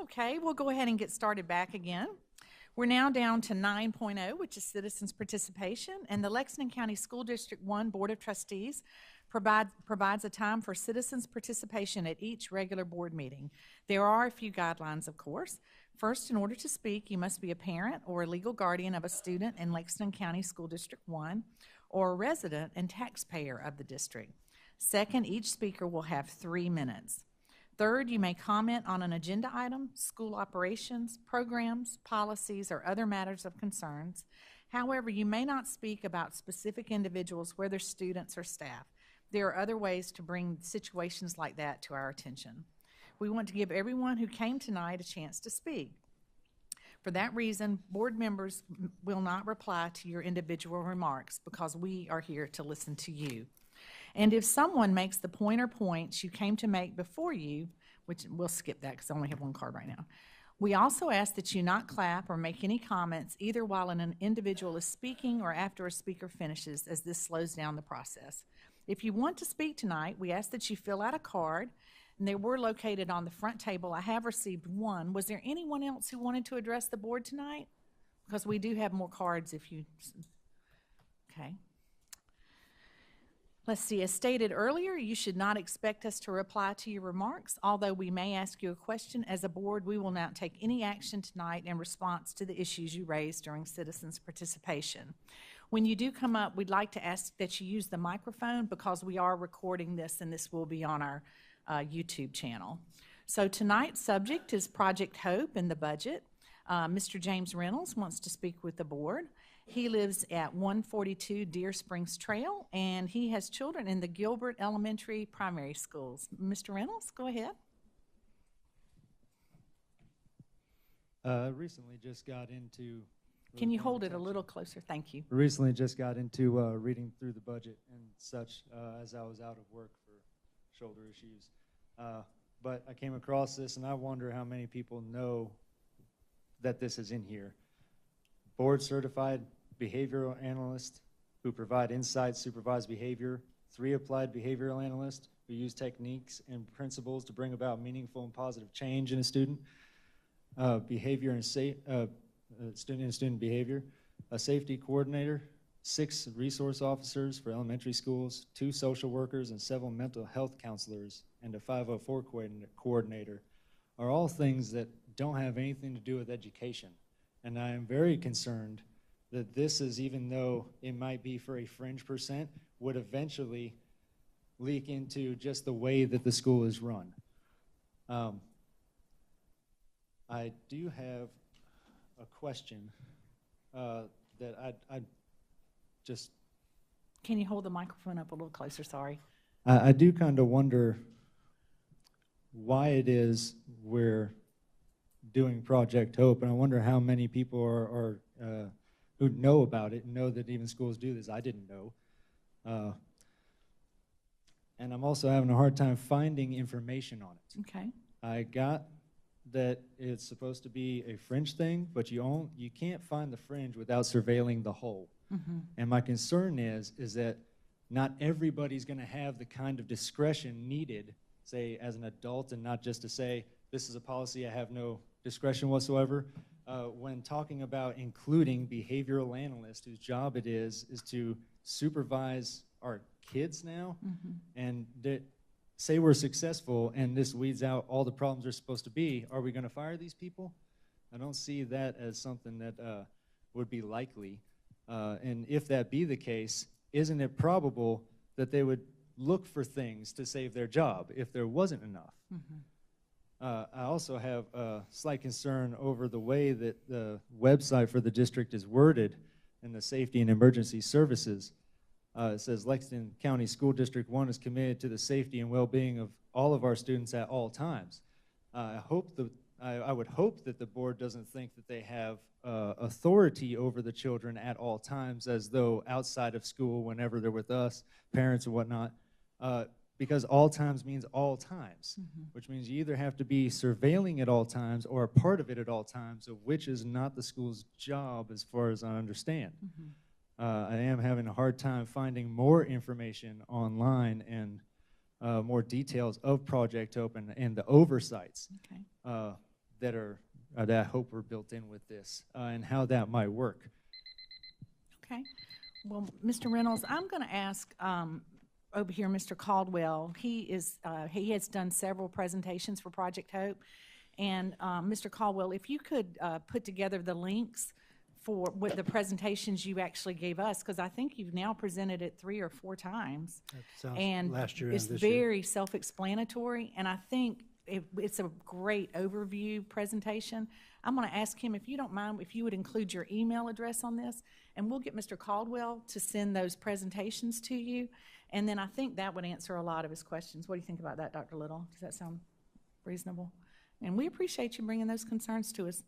Okay, we'll go ahead and get started back again. We're now down to 9.0, which is citizens participation, and the Lexington County School District 1 Board of Trustees provides a time for citizens participation at each regular board meeting. There are a few guidelines, of course. First, in order to speak, you must be a parent or a legal guardian of a student in Lexington County School District 1 or a resident and taxpayer of the district. Second, each speaker will have 3 minutes. Third, you may comment on an agenda item, school operations, programs, policies, or other matters of concerns. However, you may not speak about specific individuals, whether students or staff. There are other ways to bring situations like that to our attention. We want to give everyone who came tonight a chance to speak. For that reason, board members will not reply to your individual remarks because we are here to listen to you. And if someone makes the point or points you came to make before you, which we'll skip that because I only have one card right now, we also ask that you not clap or make any comments either while an individual is speaking or after a speaker finishes, as this slows down the process. If you want to speak tonight, we ask that you fill out a card, and they were located on the front table. I have received one. Was there anyone else who wanted to address the board tonight? Because we do have more cards if you, okay. Let's see, as stated earlier, you should not expect us to reply to your remarks. Although we may ask you a question, as a board, we will not take any action tonight in response to the issues you raised during citizens' participation. When you do come up, we'd like to ask that you use the microphone because we are recording this and this will be on our YouTube channel. So tonight's subject is Project Hope and the budget. Mr. James Reynolds wants to speak with the board. He lives at 142 Deer Springs Trail, and he has children in the Gilbert Elementary Primary Schools. Mr. Reynolds, go ahead. Recently just got into... Can you hold it a little closer? Thank you. Recently just got into reading through the budget and such as I was out of work for shoulder issues. But I came across this, and I wonder how many people know that this is in here. Board-certified behavioral analysts who provide insight, supervised behavior, 3 applied behavioral analysts who use techniques and principles to bring about meaningful and positive change in a student, behavior and student behavior, a safety coordinator, 6 resource officers for elementary schools, 2 social workers, and several mental health counselors, and a 504 coordinator are all things that don't have anything to do with education. And I am very concerned that this is, even though it might be for a fringe percent, would eventually leak into just the way that the school is run. I do have a question that I just... Can you hold the microphone up a little closer? Sorry. I do kind of wonder why it is we're doing Project Hope, and I wonder how many people are who know about it and know that even schools do this. I didn't know. And I'm also having a hard time finding information on it. Okay. I got that it's supposed to be a fringe thing, but you can't find the fringe without surveilling the whole. Mm-hmm. And my concern is that not everybody's going to have the kind of discretion needed, say, as an adult, and not just to say, this is a policy, I have no discretion whatsoever. When talking about including behavioral analysts, whose job it is to supervise our kids now, mm-hmm. and say we're successful and this weeds out all the problems they're supposed to be, are we going to fire these people? I don't see that as something that would be likely. And if that be the case, isn't it probable that they would look for things to save their job if there wasn't enough? Mm-hmm. I also have a slight concern over the way that the website for the district is worded in the safety and emergency services. It says Lexington County School District 1 is committed to the safety and well-being of all of our students at all times. I would hope that the board doesn't think that they have authority over the children at all times, as though outside of school, whenever they're with us, parents or whatnot, because all times means all times, mm-hmm. which means you either have to be surveilling at all times or a part of it at all times, of which is not the school's job as far as I understand. Mm-hmm. I am having a hard time finding more information online and more details of Project Hope and the oversights. Okay. that that I hope were built in with this, and how that might work. Okay. Well, Mr. Reynolds, I'm going to ask over here Mr. Caldwell. He has done several presentations for Project Hope. And Mr. Caldwell, if you could put together the links for what the presentations you actually gave us, because I think you've now presented it 3 or 4 times. That sounds And last year and it's this year. very self-explanatory, and I think it's a great overview presentation. I'm going to ask him, if you don't mind, if you would include your email address on this, and we'll get Mr. Caldwell to send those presentations to you, and then I think that would answer a lot of his questions. What do you think about that, Dr. Little? Does that sound reasonable? And we appreciate you bringing those concerns to us.